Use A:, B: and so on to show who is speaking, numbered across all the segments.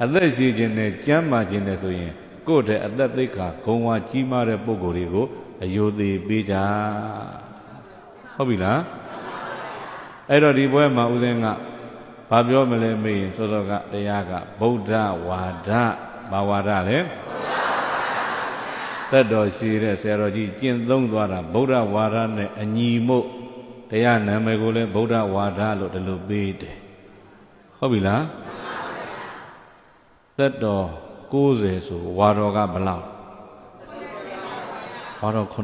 A: အသက်ရှိခြင်းနဲ့ကျမ်းမာခြင်းနဲ့ဆိုရင်ကိုယ့်တဲ့အသက်သိက္ခာဂုဏ်ဝါကြီးမားတဲ့ပုဂ္ဂိုလ်တွေကိုအယုသေးပေးကြဟုတ်ပြီလားအဲ့တော့ဒီပွဲမှာဦးဇင်းကဘာပြောမလဲမေးရင်စောစောကတရားကဗုဒ္ဓဝါဒဘာဝါဒလဲသက်တော်ရှိတဲ့ဆရာတော်ကြီးကျင့်သုံးသွားတာဗုဒ္ဓဝါဒနဲ့အညီမို့တရားနာမည်ကိုလည်းဗုဒ္ဓဝါဒလို့ဒီလိုပေးတယ်ဟုတ်ပြီလားသက်တော်90ဆိုဝါတော်ကဘယ်လောက်ဝါတော်90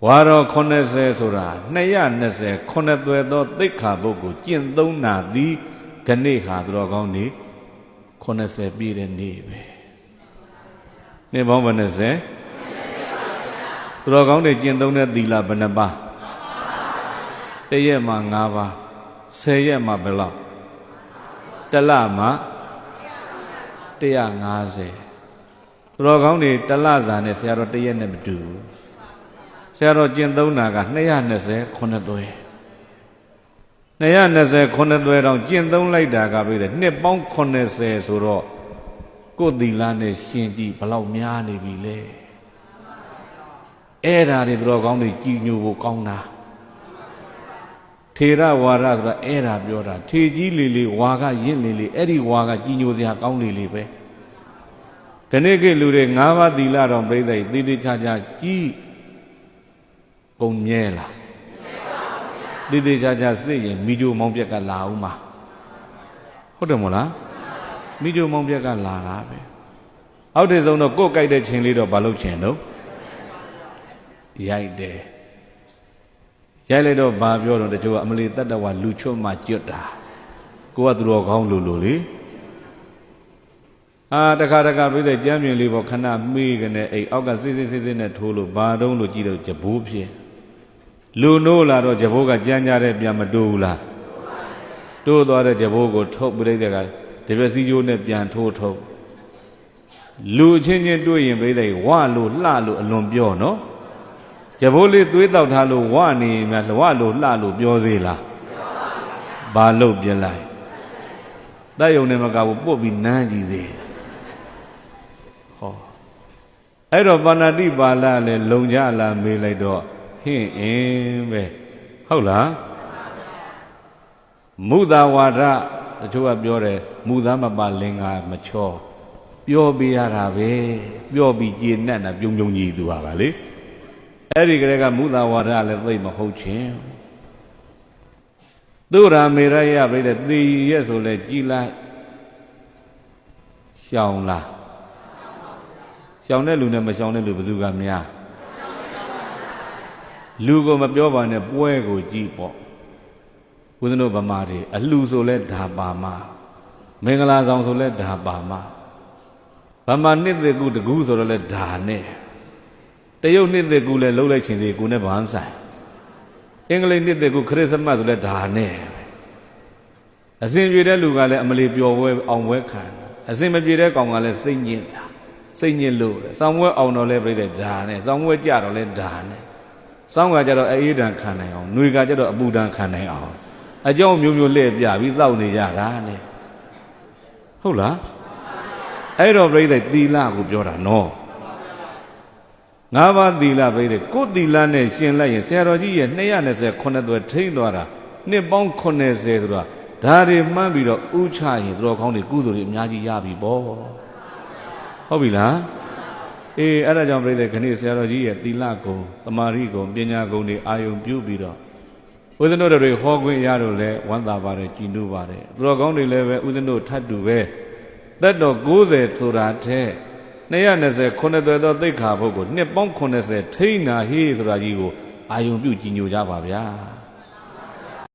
A: ဝါတော်90ဆိုတာ220ခုနှစ်သွဲသောသိက္ခာပုဂ္ဂိုလ်ကျင့်သုံးနာသည်ခဏိဟာသူတော်ကောင်းနေ90ပြည့်တဲ့နေ့ပဲနေ့ပေါင်းဘယ်20သူတော်ကောင်းတွေကျင့်သုံးတဲ့သီလဘယ်နှပါးတရက်မှာ5ပါး10ရက်မှာဘယ်လောက်တလမှာ150သူတော်ကောင်းတွေတလစာနဲ့ဆရာတော်တရက်နဲ့မတူဘူးဆရာတော်ကျင့်သုံးတာက220ခုနှစ်သွဲ220ခုနှစ်သွဲတောင်ကျင့်သုံးလိုက်တာကပြည့်တယ်နှစ်ပေါင်း80ဆိုတော့ကိုယ်သီလနဲ့ရှင်ကြည့်ဘလောက်များနေပြီလဲအဲ့ဒါတွေသူတော်ကောင်းတွေကြည်ညိုဖို့ကောင်းတာထေရဝါဒဆိုတာအဲ့ဒါပြောတာထေကြီးလေးလေးဝါကရင့်လေးလေးအဲ့ဒီဝါကကြည်ညိုစရာကောင်းလေးလေးပဲခဏခေတ်လူတွေ၅ပါးသီလတော်ပြိဿတည်တည်ချာချာကြီးပုံမြဲလားတည်တည်ချာချာစိတ်ရင်မိကြိုမောင်းပြက်ကလာဦးမှာဟုတ်တယ်မို့လားမိကြိုမောင်းပြက်ကလာတာပဲအောက်တည်ဆုံးတော့ကိုယ်ကြိုက်တဲ့ခြင်းလေးတော့မလုပ်ချင်တော့ရိုက်တယ်ရိုက်လိုက်တော့ဘာပြောတော့တချို့ကအမလီတတ္တဝါလူချွတ်မှကျွတ်တာကိုကသူတော်ကောင်းလို့လေတခါပြည့်တဲ့ကြမ်းမြင်လေးပေါ့ခဏမေးကနေအိအောက်ကစစ်နဲ့ထိုးလို့ဘာတုံးလို့ကြည့်တော့ကြဘိုးဖြစ်လူနိုးလာတော့ကြဘိုးကကြမ်းကြတဲ့ပြန်မတိုးဘူးလားတိုးသွားတဲ့ကြဘိုးကိုထုတ်ပြိတဲ့ကတပြက်စီကျိုးနဲ့ပြန်ထိုးထုတ်လူချင်းချင်းတွေ့ရင်ပြိတဲ့ဝလို့လှလို့အလွန်ပြောနော်ကြဘိုးလေးသွေးတောက်ထားလို့ဝနေမြဝလို့လှလို့ပြောသေးလားဘာလို့ပြလိုက်တိုက်ယုံနဲ့မကဘူးပုတ်ပြီးနမ်းကြည့်စေအဲ့တော့ပါဏာတိပါဠိလည်းလုံကြလာမေးလိုက်တော့ဟင်းအင်းပဲဟုတ်လားမုဒဝါဒတချို့ကပြောတယ်မူသားမပါလင်္ကာမချောပြောပြရတာပဲပြောပြီးကျေနပ်တာပြုံကြီးသူပါလေအဲ့ဒီကလေးကမုဒဝါဒလည်းသိမဟုတ်ချင်းသူရာမေရယပြိတဲ့သေရဲ့ဆိုလဲကြည်လိုက်ရှောင်လားရှောင်တဲ့လူနဲ့မရှောင်တဲ့လူဘယ်သူကများလူကိုမပြောပါနဲ့ပွဲကိုကြည့်ပေါ့ဦးဇင်းတို့ဗမာတွေအလှဆိုလဲဓာပါမမင်္ဂလာဆောင်ဆိုလဲဓာပါမဗမာနှစ်သက်ကူတကူဆိုတော့လဲဓာနဲ့တရုတ်နှစ်သက်ကူလဲလှုပ်လိုက်ခြင်းစီကူနဲ့ဘာဆိုင်အင်္ဂလိပ်နှစ်သက်ကူခရစ်စမတ်ဆိုလဲဓာနဲ့အစဉ်ပြေတဲ့လူကလည်းအမလီပျော်ပွဲအောင်ပွဲခံအစဉ်မပြေတဲ့ကောင်ကလည်းစိတ်ညစ်တာစိတ်ညစ်လို့စောင်းဝဲအောင်တော့လဲပြိတဲ့ဓာနဲ့စောင်းဝဲကြတော့လဲဓာနဲ့စောင်းကကြတော့အေးဒဏ်ခံနိုင်အောင်ຫນွေကကြတော့အပူဒဏ်ခံနိုင်အောင်အကြောင်းမျိုးလှည့်ပြပြီးတောက်နေကြတာနဲ့ဟုတ်လားအဲ့တော့ပြိတဲ့သီလကိုပြောတာနော်၅ပါးသီလပြိတဲ့ကိုယ်သီလနဲ့ရှင်လိုက်ရင်ဆရာတော်ကြီးရဲ့220ခုနှစ်သွဲထိမ့်သွားတာနှစ်ပေါင်း80ဆိုတာဒါတွေမှန်းပြီးတော့ဥချရင်သူတော်ကောင်းတွေကုသိုလ်တွေအများကြီးရပြီပေါ့ဟုတ်ပြီလားအေးအဲ့ဒါကြောင့်ပြိဿခဏဆရာတော်ကြီးရဲ့သီလကုံသမာဓိကုံပညာကုံတွေအာယုံပြုပြီးတော့ဦးဇင်းတို့တွေဟောခွင့်ရတော့လဲဝမ်းသာပါတယ်ကြည်နူးပါတယ်သူတော်ကောင်းတွေလည်းပဲဦးဇင်းတို့ထပ်တူပဲသက်တော်90ဆိုတာတဲ့220ခုနှစ်သွဲသောသိက္ခာပုဂ္ဂိုလ်နှစ်ပေါင်း80ထိန်းနာဟေးဆိုတာကြီးကိုအာယုံပြုကြည်ညိုကြပါဗျာ